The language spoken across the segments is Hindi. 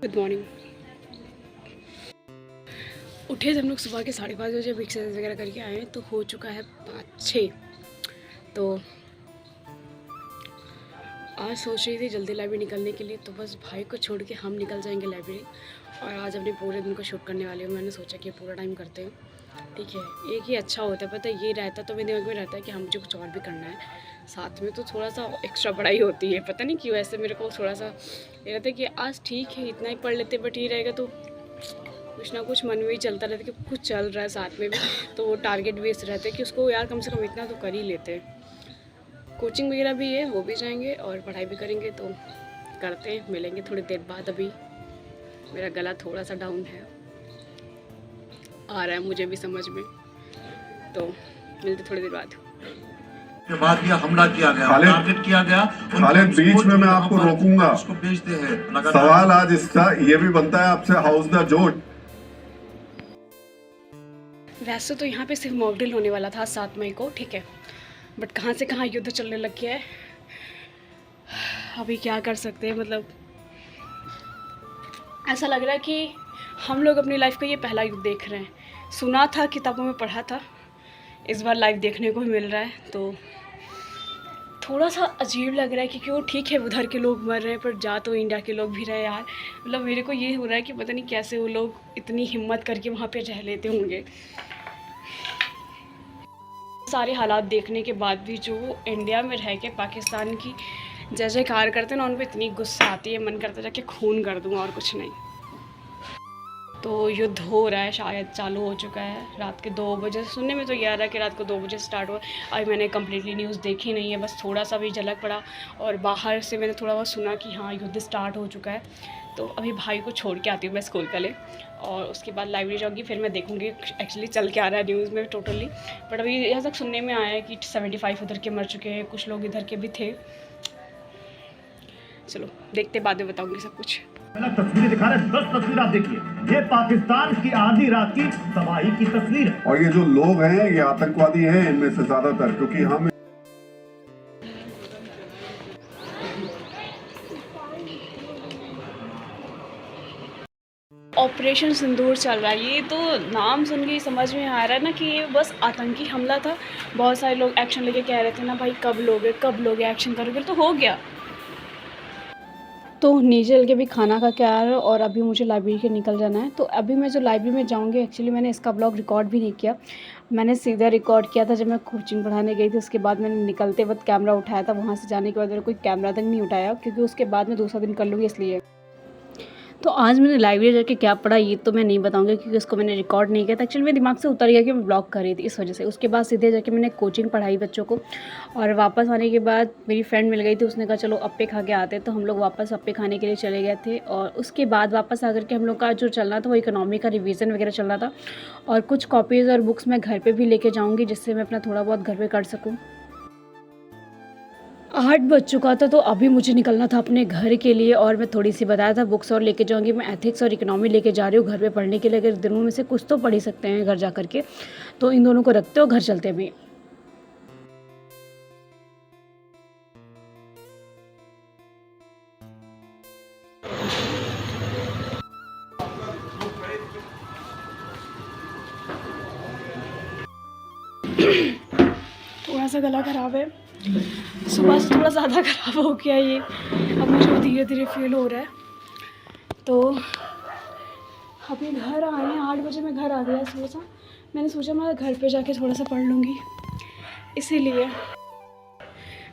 Good morning. उठे थे हम लोग सुबह के 5:30 बजे, एक्सरसाइज वगैरह करके आए तो हो चुका है 5-6। तो आज सोच रही थी जल्दी लाइब्रेरी निकलने के लिए, तो बस भाई को छोड़ के हम निकल जाएंगे लाइब्रेरी। और आज अपने पूरे दिन को शूट करने वाले हैं। मैंने सोचा कि पूरा टाइम करते हैं, ठीक है। एक ही अच्छा होता है, पता है, ये रहता तो मेरे दिमाग में रहता है कि हम मुझे कुछ और भी करना है साथ में, तो थोड़ा सा एक्स्ट्रा पढ़ाई होती है। पता नहीं क्यों ऐसे मेरे को थोड़ा सा ये रहता है कि आज ठीक है इतना ही पढ़ लेते, बट ये रहेगा तो कुछ ना कुछ मन में ही चलता रहता है कि कुछ चल रहा है साथ में भी, तो वो टारगेट बेस्ड रहते हैं कि उसको यार कम से कम इतना तो कर ही लेते हैं। कोचिंग वगैरह भी है, वो भी जाएंगे और पढ़ाई भी करेंगे, तो करते हैं। मिलेंगे थोड़ी देर बाद। अभी मेरा गला थोड़ा सा डाउन है, आ रहा है मुझे भी समझ में, तो मिलते थोड़ी देर बाद। के बाद यह हमला किया गया, टारगेट किया गया। खालिद, बीच में मैं आपको रोकूंगा। उसको बेचते हैं। सवाल आज इसका ये भी बनता है आपसे, हाउस द जोट। वैसे तो यहाँ पे सिर्फ मॉक ड्रिल होने वाला था 7 मई को, ठीक है, बट कहाँ से कहाँ युद्ध चलने लग गया है। अभी क्या कर सकते हैं, मतलब ऐसा लग रहा है कि हम लोग अपनी लाइफ का ये पहला युद्ध देख रहे हैं। सुना था, किताबों में पढ़ा था, इस बार लाइव देखने को भी मिल रहा है, तो थोड़ा सा अजीब लग रहा है। क्योंकि वो ठीक है उधर के लोग मर रहे हैं, पर जा तो इंडिया के लोग भी रहे यार। मतलब मेरे को ये हो रहा है कि पता नहीं कैसे वो लोग इतनी हिम्मत करके वहाँ पे रह लेते होंगे। सारे हालात देखने के बाद भी जो इंडिया में रह के पाकिस्तान की जय जयकार करते हैं ना, उन पर इतनी गुस्सा आती है, मन करता है जाके खून कर दूँ और कुछ नहीं। तो युद्ध हो रहा है, शायद चालू हो चुका है। रात के 2 बजे सुनने में तो ये आ रहा है कि रात को 2 बजे स्टार्ट हुआ। अभी मैंने कम्प्लीटली न्यूज़ देखी नहीं है, बस थोड़ा सा भी झलक पड़ा और बाहर से मैंने थोड़ा बहुत सुना कि हाँ युद्ध स्टार्ट हो चुका है। तो अभी भाई को छोड़ के आती हूँ मैं स्कूल पहले, और उसके बाद लाइब्रेरी जाऊँगी, फिर मैं देखूँगी एक्चुअली चल के आ रहा है न्यूज़ में टोटली। बट अभी यहाँ तक सुनने में आया है कि 75 उधर के मर चुके हैं, कुछ लोग इधर के भी थे। चलो देखते, बाद में बताऊँगी सब कुछ। तस्वीरें दिखा रहे 10 तस्वीर आप देखिए, ये पाकिस्तान की आधी रात की तबाही की तस्वीर है। और ये जो लोग हैं ये आतंकवादी हैं इनमें से ज्यादातर, क्योंकि हम ऑपरेशन सिंदूर चल रहा है। ये तो नाम सुन के ही समझ में आ रहा है ना कि ये बस आतंकी हमला था। बहुत सारे लोग एक्शन लेके कह रहे थे ना भाई कब लोगे एक्शन करोगे, तो हो गया। तो नीचे चल के भी खाना खा के आ रहा है और अभी मुझे लाइब्रेरी के निकल जाना है। तो अभी मैं जो लाइब्रेरी में जाऊंगी, एक्चुअली मैंने इसका ब्लॉग रिकॉर्ड भी नहीं किया। मैंने सीधा रिकॉर्ड किया था जब मैं कोचिंग पढ़ाने गई थी। उसके बाद मैंने निकलते वक्त कैमरा उठाया था, वहाँ से जाने के बाद मैंने कोई कैमरा तक नहीं उठाया, क्योंकि उसके बाद मैं दूसरा दिन कर लूँगी इसलिए। तो आज मैंने लाइब्रेरी जाके क्या पढ़ा ये तो मैं नहीं बताऊंगी, क्योंकि उसको मैंने रिकॉर्ड नहीं किया था। एक्चुअली मेरे दिमाग से उतर गया कि मैं ब्लॉग कर रही थी, इस वजह से। उसके बाद सीधे जाके मैंने कोचिंग पढ़ाई बच्चों को, और वापस आने के बाद मेरी फ्रेंड मिल गई थी। उसने कहा चलो अप्पे खा के आते, तो हम लोग वापस अप्पे खाने के लिए चले गए थे। और उसके बाद वापस आकर के हम लोग का जो चलना था वो इकोनॉमी का रिवीजन वगैरह चल रहा था, और कुछ कॉपीज़ और बुक्स मैं घर पर भी लेके जाऊँगी, जिससे मैं अपना थोड़ा बहुत घर पर कर सकूँ। 8 बज चुका था, तो अभी मुझे निकलना था अपने घर के लिए। और मैं थोड़ी सी बताया था बुक्स और लेके जाऊंगी। मैं एथिक्स और इकोनॉमी लेके जा रही हूँ घर पे पढ़ने के लिए। अगर दिनों में से कुछ तो पढ़ ही सकते हैं घर जा करके, तो इन दोनों को रखते हो, घर चलते भी। थोड़ा सा गला ख़राब है, सुबह से थोड़ा ज़्यादा ख़राब हो गया ये, अब मुझे धीरे धीरे फील हो रहा है। तो अभी घर आए हैं, 8 बजे मैं घर आ गया। थोड़ा सा मैंने सोचा मैं घर पे जाके थोड़ा सा पढ़ लूँगी, इसीलिए।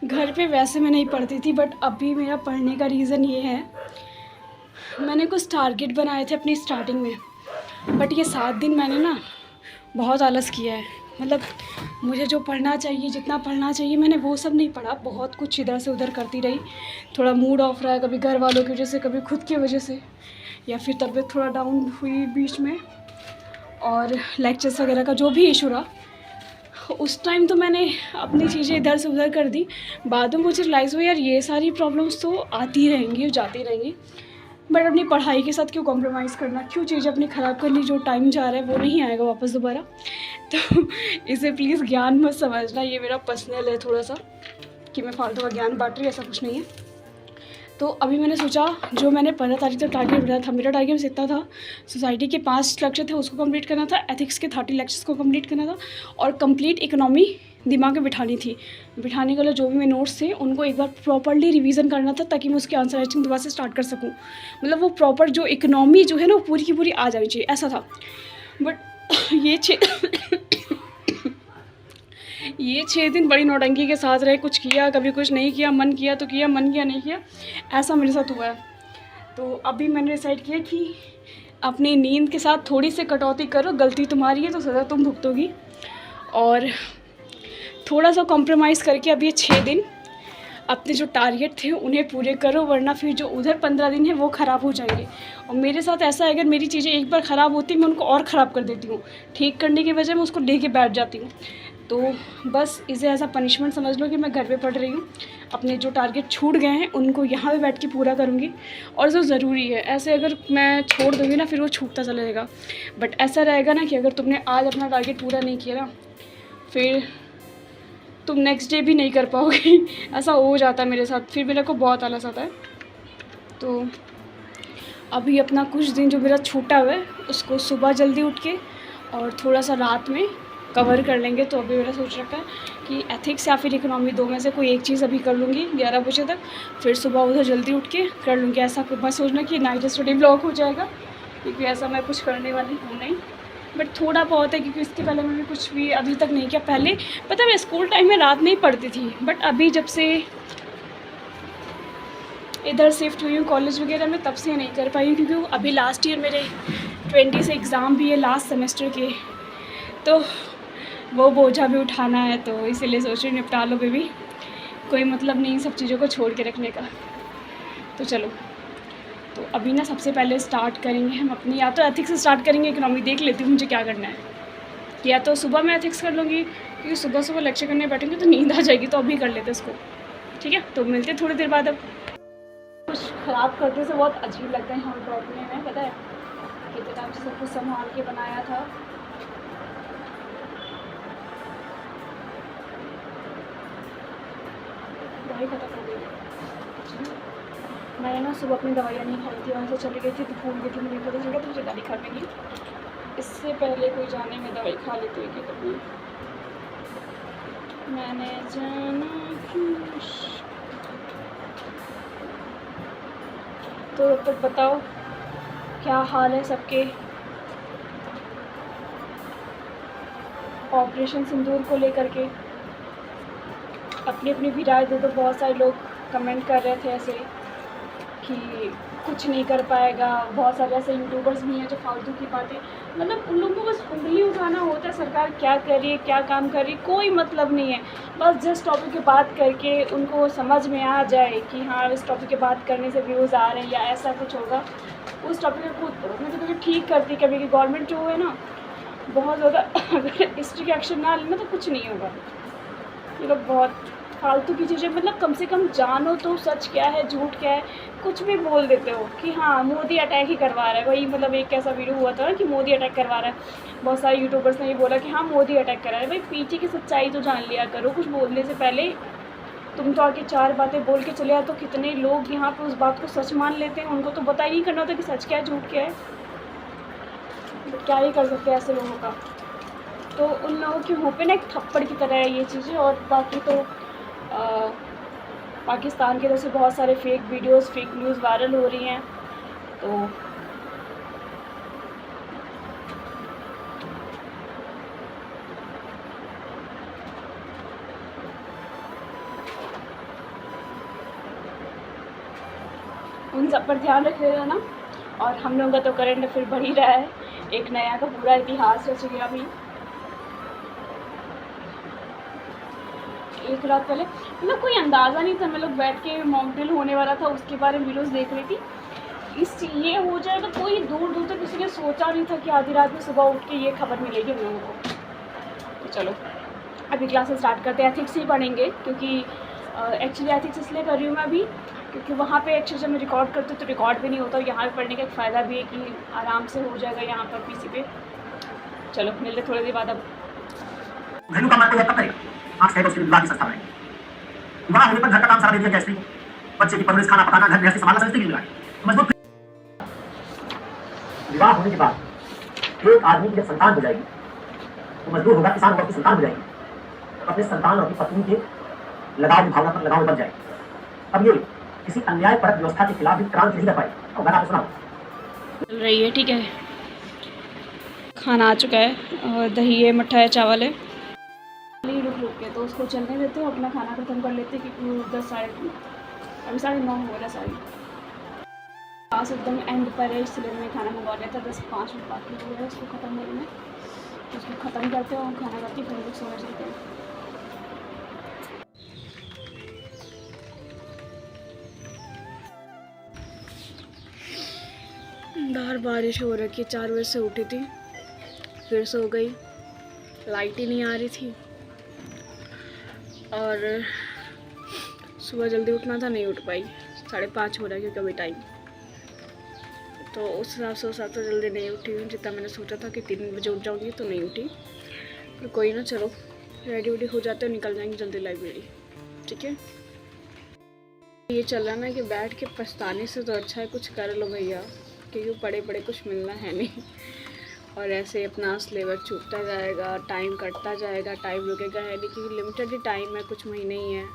घर पे वैसे मैं नहीं पढ़ती थी, बट अभी मेरा पढ़ने का रीज़न ये है, मैंने कुछ टारगेट बनाए थे अपनी स्टार्टिंग में, बट ये 7 दिन मैंने ना बहुत आलस किया है। मतलब मुझे जो पढ़ना चाहिए, जितना पढ़ना चाहिए, मैंने वो सब नहीं पढ़ा। बहुत कुछ इधर से उधर करती रही। थोड़ा मूड ऑफ रहा है, कभी घर वालों की वजह से, कभी खुद की वजह से, या फिर तबीयत थोड़ा डाउन हुई बीच में, और लेक्चर्स वगैरह का जो भी इशू रहा, उस टाइम तो मैंने अपनी चीज़ें इधर से उधर कर दी। बाद में मुझे रियलाइज़ हुआ यार ये सारी प्रॉब्लम्स तो आती रहेंगी और जाती रहेंगी, बट अपनी पढ़ाई के साथ क्यों कॉम्प्रोमाइज़ करना, क्यों चीज़ें अपनी ख़राब करनी। जो टाइम जा रहा है वो नहीं आएगा वापस दोबारा। तो इसे प्लीज़ ज्ञान मत समझना, ये मेरा पर्सनल है थोड़ा सा, कि मैं फालतू का ज्ञान बांट रही हूँ, ऐसा कुछ नहीं है। तो अभी मैंने सोचा, जो मैंने 15 तारीख तक टारगेट बनाया था, मेरा टारगेट इतना था, सोसाइटी के 5 लेक्चर थे उसको कंप्लीट करना था, एथिक्स के 30 लेक्चर्स को कंप्लीट करना था, और कंप्लीट इकोनॉमी दिमाग में बिठानी थी। बिठाने के लिए जो भी मेरे नोट्स थे उनको एक बार प्रॉपर्ली रिवीजन करना था, ताकि मैं उसकी आंसर राइटिंग दोबारा से स्टार्ट कर सकूँ। मतलब वो प्रॉपर जो इकोनॉमी जो है ना, वो पूरी की पूरी आ जानी चाहिए, ऐसा था। बट ये 6 दिन बड़ी नौटंकी के साथ रहे, कुछ किया कभी कुछ नहीं किया, मन किया तो किया, मन किया नहीं किया, ऐसा मेरे साथ हुआ है। तो अभी मैंने डिसाइड किया कि अपनी नींद के साथ थोड़ी सी कटौती करो, गलती तुम्हारी है तो सज़ा तुम भुगतोगी, और थोड़ा सा कॉम्प्रोमाइज़ करके अब ये 6 दिन अपने जो टारगेट थे उन्हें पूरे करो, वरना फिर जो उधर 15 दिन है वो ख़राब हो जाएंगे। और मेरे साथ ऐसा है, अगर मेरी चीज़ें एक बार ख़राब होती मैं उनको और ख़राब कर देती हूँ, ठीक करने की वजह मैं उसको लेके बैठ जाती हूँ। तो बस इसे ऐसा पनिशमेंट समझ लो कि मैं घर पे पढ़ रही हूँ, अपने जो टारगेट छूट गए हैं उनको यहाँ पे बैठ के पूरा करूँगी। और जो ज़रूरी है, ऐसे अगर मैं छोड़ दूँगी ना फिर वो छूटता चला जाएगा। बट ऐसा रहेगा ना कि अगर तुमने आज अपना टारगेट पूरा नहीं किया ना, फिर तुम नेक्स्ट डे भी नहीं कर पाओगे। ऐसा हो जाता है मेरे साथ, फिर मेरे को बहुत आलस आता है। तो अभी अपना कुछ दिन जो मेरा छूटा हुआ है उसको सुबह जल्दी उठ के और थोड़ा सा रात में कवर कर लेंगे। तो अभी मेरा सोच रखा है कि एथिक्स या फिर इकोनॉमी, दो में से कोई एक चीज़ अभी कर लूँगी 11 बजे तक, फिर सुबह उधर जल्दी उठ के कर लूँगी। ऐसा मैं सोचना कि नाइट स्टडी ब्लॉक हो जाएगा, क्योंकि ऐसा मैं कुछ करने वाली हूँ नहीं। बट थोड़ा बहुत है, क्योंकि इसके पहले मैंने कुछ भी अभी तक नहीं किया। पहले पता है मैं स्कूल टाइम में रात नहीं पढ़ती थी, बट अभी जब से इधर शिफ्ट हुई हूँ कॉलेज वगैरह में, तब से नहीं कर पाई हूँ, क्योंकि अभी लास्ट ईयर मेरे 20 से एग्ज़ाम भी है लास्ट सेमेस्टर के, तो वो बोझा भी उठाना है। तो इसीलिए सोच रही निपटा लो बेबी, कोई मतलब नहीं सब चीज़ों को छोड़ के रखने का। तो चलो, तो अभी ना सबसे पहले स्टार्ट करेंगे हम अपनी, या तो एथिक्स से स्टार्ट करेंगे, इकोनॉमी देख लेती हूँ मुझे क्या करना है, या तो सुबह मैं एथिक्स कर लूँगी, क्योंकि सुबह सुबह लेक्चर करने बैठेंगे तो नींद आ जाएगी। तो अभी कर लेते इसको, ठीक है। तो मिलते थोड़ी देर बाद। अब कुछ ख़राब करने से बहुत अजीब लगता है यहाँ बैठने में, पता है कितने टाइम से सब कुछ संभाल के बनाया था। दवाई खत्म हो गई। मैंने ना सुबह अपनी दवाइयाँ नहीं खाई थी, वहाँ से चली गई थी तो भूल गई थी, मुझे पता चला तो मुझे गाड़ी खा गई। इससे पहले कोई जाने में दवाई खा लेती है कि कभी मैंने जाना क्यों। तो तब बताओ क्या हाल है सबके। ऑपरेशन सिंदूर को लेकर के अपनी अपनी भी राय दे दो। बहुत सारे लोग कमेंट कर रहे थे ऐसे कि कुछ नहीं कर पाएगा। बहुत सारे ऐसे यूट्यूबर्स भी हैं जो फालतू की बातें, मतलब उन लोगों को बस उंगली उठाना होता है, सरकार क्या कर रही है क्या काम कर रही है कोई मतलब नहीं है। बस जिस टॉपिक की बात करके उनको समझ में आ जाए कि हाँ इस टॉपिक की बात करने से व्यूज़ आ रहे हैं या ऐसा कुछ होगा, उस टॉपिक को कूद करो। मैं तो कभी ठीक करती कभी कि गवर्नमेंट जो है ना बहुत ज़्यादा अगर स्ट्रिक्ट एक्शन ना लेना तो कुछ नहीं होगा। ये लोग बहुत फालतू की चीज़ें, मतलब कम से कम जानो तो सच क्या है झूठ क्या है। कुछ भी बोल देते हो कि हाँ मोदी अटैक ही करवा रहा है। वही मतलब एक ऐसा वीडियो हुआ था कि मोदी अटैक करवा रहा है, बहुत सारे यूट्यूबर्स ने ये बोला कि हाँ मोदी अटैक करा है। भाई पीछे की सच्चाई तो जान लिया करो, कुछ बोलने से पहले। तुम तो आके 4 बातें बोल के चले तो कितने लोग यहाँ पर उस बात को सच मान लेते हैं। उनको तो पता ही नहीं करना होता कि सच क्या है झूठ क्या है। तो क्या ही कर सकते हैं ऐसे लोगों का। तो उन लोगों के मुँह पे ना एक थप्पड़ की तरह है ये चीज़ें। और बाकी तो पाकिस्तान की तरफ से बहुत सारे fake videos fake news viral हो रही हैं। तो उन सब पर ध्यान रखे रहना। और हम लोगों का तो करंट अफेयर बढ़ ही रहा है, एक नया का पूरा इतिहास रच गया। अभी एक रात पहले मतलब कोई अंदाज़ा नहीं था, मैं लोग बैठ के मॉक ड्रिल होने वाला था उसके बारे में वीडियोस देख रही थी। इस ये हो जाएगा कोई दूर दूर तक किसी ने सोचा नहीं था कि आधी रात में सुबह उठ के ये खबर मिलेगी हम लोगों को। तो चलो अभी क्लासेस स्टार्ट करते हैं। एथिक्स ही पढ़ेंगे क्योंकि एक्चुअली एथिक्स इसलिए कर रही हूँ मैं अभी क्योंकि वहाँ पे एक्चुअली जब मैं रिकॉर्ड करती हूँ तो रिकॉर्ड भी नहीं होता। यहाँ पे पढ़ने का एक फ़ायदा भी है कि आराम से हो जाएगा यहाँ पर पीसी पे। चलो मिलते थोड़ी देर बाद। अब घरेलू काम आपको तब करें, आप शायद उसकी विवाह की संस्था बनाएंगे। विवाह होने पर घर का काम सारा दे दिया गैस को, बच्चे की परवरिश, खाना पकाना, घर गृहस्थी संभालना समझती नहीं। मजबूत विवाह होने के बाद एक आदमी की जब संतान हो जाएगी तो मजबूर होगा, किसान होगा, संतान हो जाएगी तो अपने संतान और अपनी पत्नी के लगाव में, भावनात्मक लगाव में बन जाएगी। अब ये किसी अन्याय परक व्यवस्था के खिलाफ भी क्रांति नहीं कर पाई। और गाना सुनाओ चल रही है, ठीक है। खाना आ चुका है और दही है, मट्ठा है, चावल है। रुक के तो उसको चलने देते हो, अपना खाना खत्म कर लेते क्योंकि 10 साढ़े अभी 9:30 हो रहा है। पास एकदम एंड पर है, इसलिए मैं खाना मंगवा लिया था। 10-5 मिनट बाकी हो गया उसको ख़त्म होने में। उसको ख़त्म करते हो, खाना खाती फिर लोग सोने चलते हैं। बाहर बारिश हो रखी, 4 बजे से उठी थी, फिर सो गई। लाइट ही नहीं आ रही थी और सुबह जल्दी उठना था, नहीं उठ पाई। 5:30 हो रहा है क्योंकि अभी टाइम, तो उस हिसाब से जल्दी नहीं उठी हूँ जितना मैंने सोचा था कि 3 बजे उठ जाऊँगी, तो नहीं उठी। पर कोई ना, चलो रेडी वेडी हो जाते हो, निकल जाएंगे जल्दी लाइब्रेरी, ठीक है। ये चल रहा ना कि बैठ के पछताने से तो अच्छा है कुछ कर लो भैया, क्योंकि पढ़े पढ़े कुछ मिलना है नहीं। और ऐसे अपना सिलेबस छूटता जाएगा, टाइम कटता जाएगा, टाइम रुकेगा है नहीं, क्योंकि लिमिटेड ही टाइम है, कुछ महीने ही है।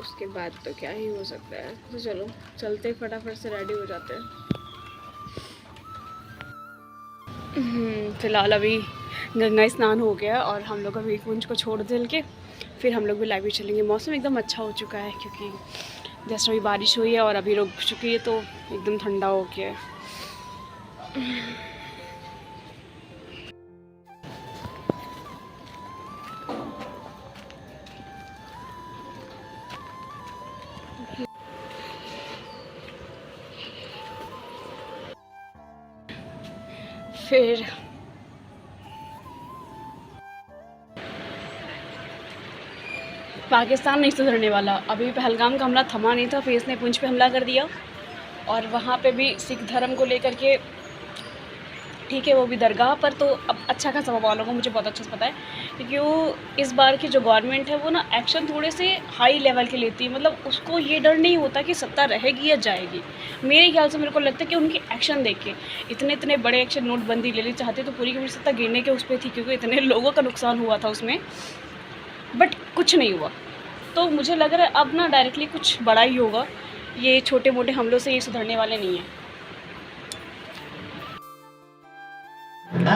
उसके बाद तो क्या ही हो सकता है। तो चलो चलते फटाफट से रेडी हो जाते हैं। फ़िलहाल अभी गंगा स्नान हो गया और हम लोग अभी कुंज को छोड़ दिल के फिर हम लोग भी लाइब्रेरी चलेंगे। मौसम एकदम अच्छा हो चुका है क्योंकि जैसे अभी बारिश हुई है और अभी रुक चुकी है, तो एकदम ठंडा हो गया है। फिर पाकिस्तान नहीं सुधरने वाला। अभी पहलगाम का हमला थमा नहीं था, फिर इसने पुंछ पे हमला कर दिया और वहाँ पे भी सिख धर्म को लेकर के, ठीक है, वो भी दरगाह पर, तो अब अच्छा खासा बवाल होगा, मुझे बहुत अच्छे से पता है। क्योंकि वो इस बार की जो गवर्नमेंट है वो ना एक्शन थोड़े से हाई लेवल के लेती है, मतलब उसको ये डर नहीं होता कि सत्ता रहेगी या जाएगी। मेरे ख्याल से मेरे को लगता है कि उनकी एक्शन देख के इतने बड़े एक्शन, नोटबंदी ले ली चाहते तो पूरी की पूरी सत्ता गिरने के उस पर थी, क्योंकि इतने लोगों का नुकसान हुआ था उसमें, बट कुछ नहीं हुआ। तो मुझे लग रहा है अब ना डायरेक्टली कुछ बड़ा ही होगा। ये छोटे मोटे हमलों से ये सुधरने वाले नहीं हैं।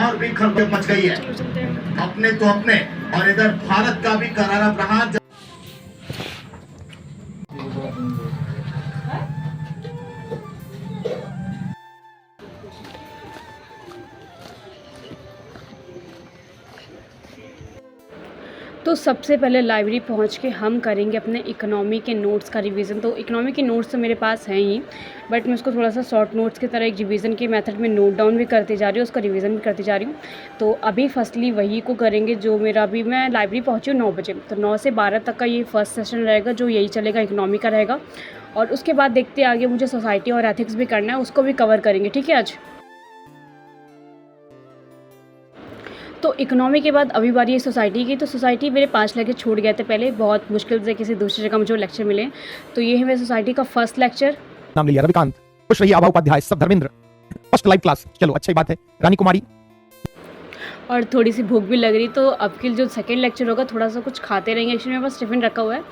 और भी खलबली मच गई है, अपने तो अपने, और इधर भारत का भी करारा प्रहार। तो सबसे पहले लाइब्रेरी पहुंच के हम करेंगे अपने इकोनॉमी के नोट्स का रिवीजन। तो इकोनॉमी के नोट्स तो मेरे पास हैं ही, बट मैं उसको थोड़ा सा शॉर्ट नोट्स की तरह एक रिवीजन के मेथड में नोट डाउन भी करती जा रही हूँ, उसका रिवीजन भी करती जा रही हूँ। तो अभी फर्स्टली वही को करेंगे जो मेरा, अभी मैं लाइब्रेरी पहुँची हूँ 9 बजे, तो 9 से 12 तक का ये फर्स्ट सेशन रहेगा, जो यही चलेगा, इकोनॉमी का रहेगा। और उसके बाद देखते आगे मुझे सोसाइटी और एथिक्स भी करना है, उसको भी कवर करेंगे, ठीक है। आज तो इकोनॉमी के बाद अभी बारी है सोसाइटी की। तो सोसाइटी मेरे 5 लेक्चर छूट गए थे पहले, बहुत मुश्किल से किसी दूसरी जगह मुझे लेक्चर मिले। तो ये है मेरे सोसाइटी का फर्स्ट लेक्चर। नाम लिया रविकांत, खुश रहिए, आभा उपाध्याय, सब धर्मेंद्र, फर्स्ट लाइव क्लास। चलो अच्छी बात है, रानी कुमारी। और थोड़ी सी भूख भी लग रही, तो अब की जो सेकंड लेक्चर होगा थोड़ा सा कुछ खाते रहेंगे। एक्चुअली मेरे पास टिफ़िन रखा हुआ है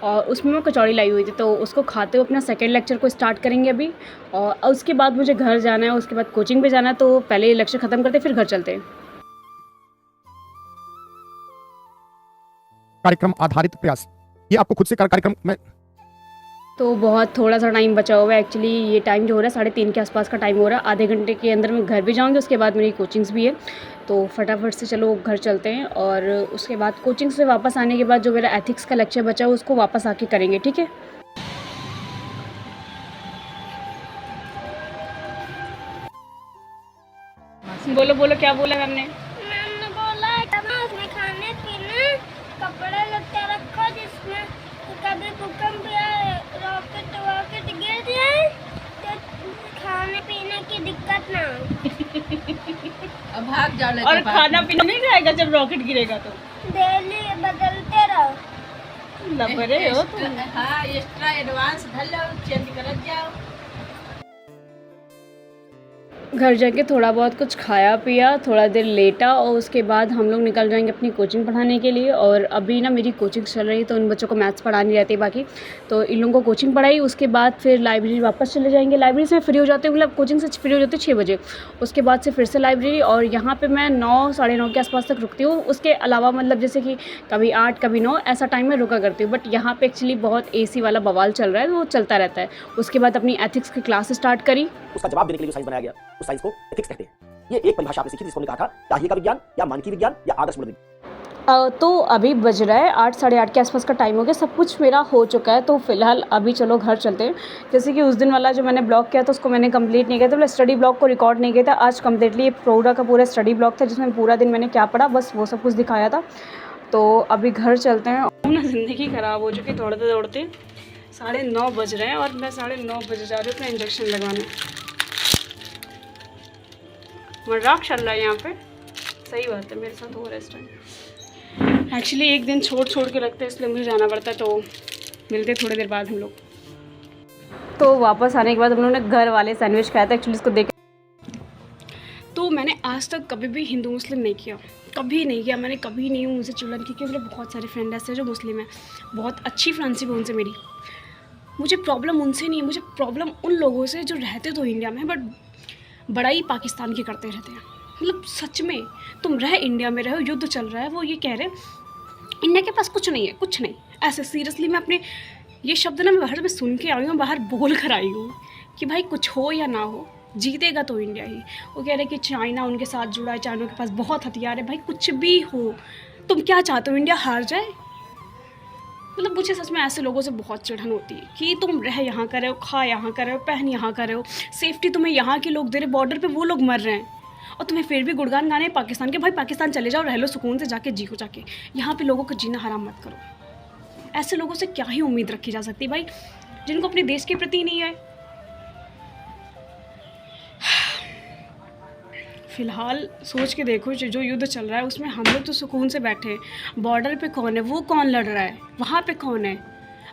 और उसमें मैं कचौड़ी लाई हुई थी, तो उसको खाते हुए अपना सेकंड लेक्चर को स्टार्ट करेंगे अभी। और उसके बाद मुझे घर जाना है, उसके बाद कोचिंग पे जाना है, तो पहले ये लेक्चर ख़त्म करते फिर घर चलते हैं। कार्यक्रम आधारित प्रयास, ये आपको खुद से कार्यक्रम में, तो बहुत थोड़ा सा टाइम बचा हुआ है। एक्चुअली ये टाइम जो हो रहा है 3:30 के आसपास का टाइम हो रहा है। आधे घंटे के अंदर मैं घर भी जाऊंगी, उसके बाद मेरी कोचिंग्स भी है, तो फटाफट से चलो घर चलते हैं। और उसके बाद कोचिंग से वापस आने के बाद जो मेरा एथिक्स का लेक्चर बचा है उसको वापस आके करेंगे, ठीक है। बोलो बोलो, क्या बोला मैम ने? मैम ने बोला उसमें खाने पीने कपड़े लत्ते रखो, जिसमें कभी भूकंप या रॉकेट वॉकेट गिर जाए तो खाने पीने की दिक्कत ना हो। अब भाग जाओ। और खाना पीना नहीं रहेगा जब रॉकेट गिरेगा, तो डेली बदलते रहो। लपरे हो तुम। हाँ एक्स्ट्रा एडवांस धर लो, चेंज करत जाओ। घर जाके थोड़ा बहुत कुछ खाया पिया, थोड़ा देर लेटा और उसके बाद हम लोग निकल जाएंगे अपनी कोचिंग पढ़ाने के लिए। और अभी ना मेरी कोचिंग चल रही, तो उन बच्चों को मैथ्स पढ़ानी रहती है बाकी, तो इन लोगों को कोचिंग पढ़ाई। उसके बाद फिर लाइब्रेरी वापस चले जाएंगे। लाइब्रेरी से फ्री हो जाते हैं, मतलब कोचिंग से फ्री हो जाते हैं 6 बजे। उसके बाद से फिर से लाइब्रेरी, और यहाँ पर मैं 9 साढ़े 9 के आसपास तक रुकती हूँ। उसके अलावा मतलब जैसे कि कभी 8 कभी 9 ऐसा टाइम में रुका करती हूँ। बट यहाँ पर एक्चुअली बहुत AC वाला बवाल चल रहा है, वो चलता रहता है। उसके बाद अपनी एथिक्स की क्लास स्टार्ट करी। उसका जवाब देने के लिए जो साइंस बनाया गया, उस साइंस को एथिक्स कहते हैं। ये एक परिभाषा आपने सीखी जिसको हमने कहा था दाहिए का विज्ञान या मानकी विज्ञान या आदर्श मूल विज्ञान। तो अभी बज रहा है 8 साढ़े 8 के आसपास का टाइम हो गया, सब कुछ मेरा हो चुका है। तो फिलहाल अभी चलो घर चलते हैं। जैसे कि उस दिन वाला जो मैंने ब्लॉग किया था उसको मैंने कंप्लीट नहीं किया था, मतलब स्टडी ब्लॉग को रिकॉर्ड नहीं किया था। आज कम्प्लीटली पूरा का पूरा स्टडी ब्लॉग था जिसमें पूरा दिन मैंने क्या पढ़ा बस वो सब कुछ दिखाया था। तो अभी घर चलते हैं। ना ज़िंदगी ख़राब हो चुकी, दौड़ते दौड़ते 9:30 बज रहे हैं और मैं 9:30 बजे जा रही हूँ अपना इंजेक्शन लगाने। मजाक चल रहा है यहाँ पे, सही बात है, मेरे साथ हो रहा है इस टाइम। एक्चुअली एक दिन छोड़ के लगता है, इसलिए मुझे जाना पड़ता है। तो मिलते थोड़ी देर बाद हम लोग। तो वापस आने के बाद हम लोगों ने घर वाले सैंडविच खाया था। एक्चुअली इसको देख, तो मैंने आज तक कभी भी हिंदू मुस्लिम नहीं किया, कभी नहीं किया मैंने, कभी नहीं हूँ मुझसे चुलन की। क्योंकि मेरे बहुत सारे फ्रेंड ऐसे हैं जो मुस्लिम हैं, बहुत अच्छी फ्रेंडशिप है उनसे मेरी। मुझे प्रॉब्लम उनसे नहीं है, मुझे प्रॉब्लम उन लोगों से जो रहते तो इंडिया में बट बड़ाई पाकिस्तान की करते रहते हैं। मतलब सच में तुम रह इंडिया में रहो, युद्ध चल रहा है, वो ये कह रहे हैं इंडिया के पास कुछ नहीं है, कुछ नहीं। ऐसे सीरियसली मैं अपने ये शब्द ना मैं बाहर में सुन के आई हूँ, बाहर बोल कर आई हूँ कि भाई कुछ हो या ना हो जीतेगा तो इंडिया ही। वो कह रहे हैं कि चाइना उनके साथ जुड़ा है, चाइना के पास बहुत हथियार है। भाई कुछ भी हो, तुम क्या चाहते हो इंडिया हार जाए? मतलब मुझे सच में ऐसे लोगों से बहुत चिढ़न होती है कि तुम रह यहाँ कर रहे हो, खा यहाँ कर रहे हो, पहन यहाँ कर रहे हो, सेफ्टी तुम्हें यहाँ के लोग दे रहे, बॉर्डर पे वो लोग मर रहे हैं और तुम्हें फिर भी गुणगान गाने पाकिस्तान के। भाई पाकिस्तान चले जाओ, रह लो सुकून से, जाके जी हो जाके। यहाँ पे लोगों को जीना हराम मत करो। ऐसे लोगों से क्या ही उम्मीद रखी जा सकती है भाई, जिनको अपने देश के प्रति नहीं है। फ़िलहाल सोच के देखो जो युद्ध चल रहा है उसमें हम लोग तो सुकून से बैठे हैं। बॉर्डर पे कौन है, वो कौन लड़ रहा है, वहाँ पे कौन है?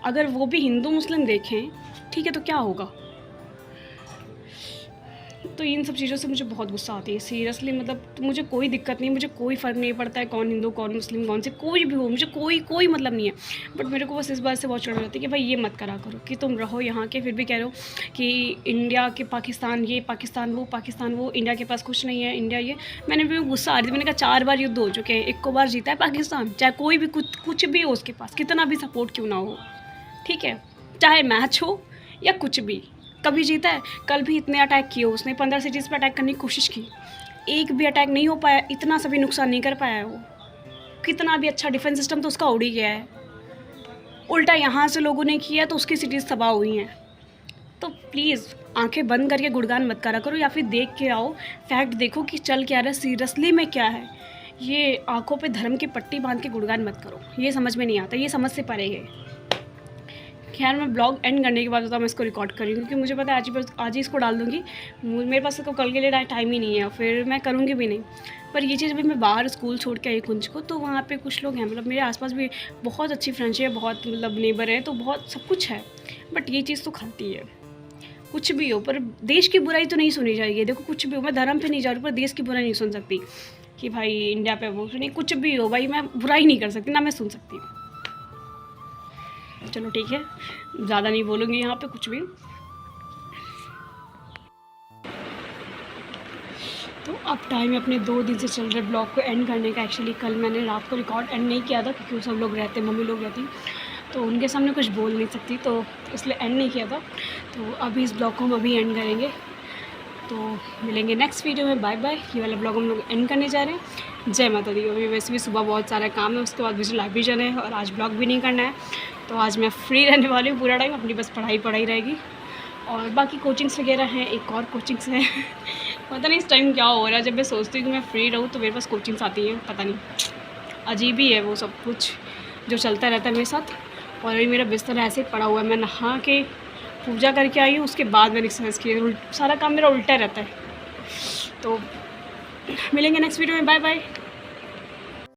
अगर वो भी हिंदू मुस्लिम देखें ठीक है तो क्या होगा? तो इन सब चीज़ों से मुझे बहुत गुस्सा आती है सीरियसली। मतलब मुझे कोई दिक्कत नहीं, मुझे कोई फ़र्क नहीं पड़ता है कौन हिंदू कौन मुस्लिम कौन से कोई भी हो, मुझे कोई मतलब नहीं है। बट मेरे को बस इस बात से बहुत चिढ़ रहती है कि भाई ये मत करा करो कि तुम रहो यहाँ के फिर भी कह रहे हो कि इंडिया के पाकिस्तान ये पाकिस्तान वो इंडिया के पास कुछ नहीं है, इंडिया ये। मैंने भी गुस्सा आ रही थी, मैंने कहा 4 बार युद्ध हो चुके हैं, 1 बार जीता है पाकिस्तान, चाहे कोई भी कुछ भी हो उसके पास, कितना भी सपोर्ट क्यों ना हो, ठीक है, चाहे मैच हो या कुछ भी, कभी जीता है। कल भी इतने अटैक किए उसने, 15 सिटीज़ पर अटैक करने की कोशिश की, एक भी अटैक नहीं हो पाया, इतना सभी नुकसान नहीं कर पाया है वो। कितना भी अच्छा डिफेंस सिस्टम तो उसका उड़ ही गया है, उल्टा यहाँ से लोगों ने किया तो उसकी सिटीज़ तबाह हुई हैं। तो प्लीज़ आंखें बंद करके गुणगान मत करा करो, या फिर देख के आओ, फैक्ट देखो कि चल क्या रहा है सीरियसली में क्या है। ये आंखों पे धर्म की पट्टी बांध के गुणगान मत करो, ये समझ में नहीं आता, ये समझ से परे है। खैर मैं ब्लॉग एंड करने के बाद तो मैं इसको रिकॉर्ड करी क्योंकि मुझे पता है आज ही इसको डाल दूँगी, मेरे पास तो कल के लिए टाइम ही नहीं है, फिर मैं करूँगी भी नहीं। पर ये चीज़ अभी मैं बाहर स्कूल छोड़ के आई कुंज को, तो वहाँ पे कुछ लोग हैं, मतलब मेरे आसपास भी बहुत अच्छी फ्रेंडशिप है, बहुत मतलब नेबर है, तो बहुत सब कुछ है। बट ये चीज़ तो खलती है, कुछ भी हो पर देश की बुराई तो नहीं सुनी जाएगी। देखो कुछ भी हो, मैं धर्म पे नहीं जा रही पर देश की बुराई नहीं सुन सकती कि भाई इंडिया पे वो नहीं, कुछ भी हो भाई मैं बुराई नहीं कर सकती, ना मैं सुन सकती। चलो ठीक है, ज़्यादा नहीं बोलूँगी यहाँ पे कुछ भी। तो अब टाइम है अपने 2 दिन से चल रहे ब्लॉग को एंड करने का। एक्चुअली कल मैंने रात को रिकॉर्ड एंड नहीं किया था क्योंकि सब लोग रहते, मम्मी लोग रहती, तो उनके सामने कुछ बोल नहीं सकती, तो इसलिए एंड नहीं किया था। तो अभी इस ब्लॉग को हम अभी एंड करेंगे, तो मिलेंगे नेक्स्ट वीडियो में। Bye bye. ये वाला ब्लॉग हम लोग एंड करने जा रहे हैं। जय माता दी। अभी वैसे भी सुबह बहुत सारा काम है, उसके बाद मुझे लाइब्रेरी जाना है और आज ब्लॉग भी नहीं करना है, तो आज मैं फ्री रहने वाली हूँ पूरा टाइम, अपनी बस पढ़ाई रहेगी। और बाकी कोचिंग्स वगैरह हैं, एक और कोचिंग्स है पता नहीं इस टाइम क्या हो रहा है, जब मैं सोचती हूँ कि मैं फ्री रहूँ तो मेरे पास कोचिंग्स आती हैं, पता नहीं अजीब ही है वो सब कुछ जो चलता रहता है मेरे साथ। और अभी मेरा बिस्तर ऐसे ही पड़ा हुआ है, मैं नहा के पूजा करके आई हूँ, उसके बाद मैंने एक्सरसाइज की, सारा काम मेरा उल्टा रहता है। तो मिलेंगे नेक्स्ट वीडियो में, बाय बाय।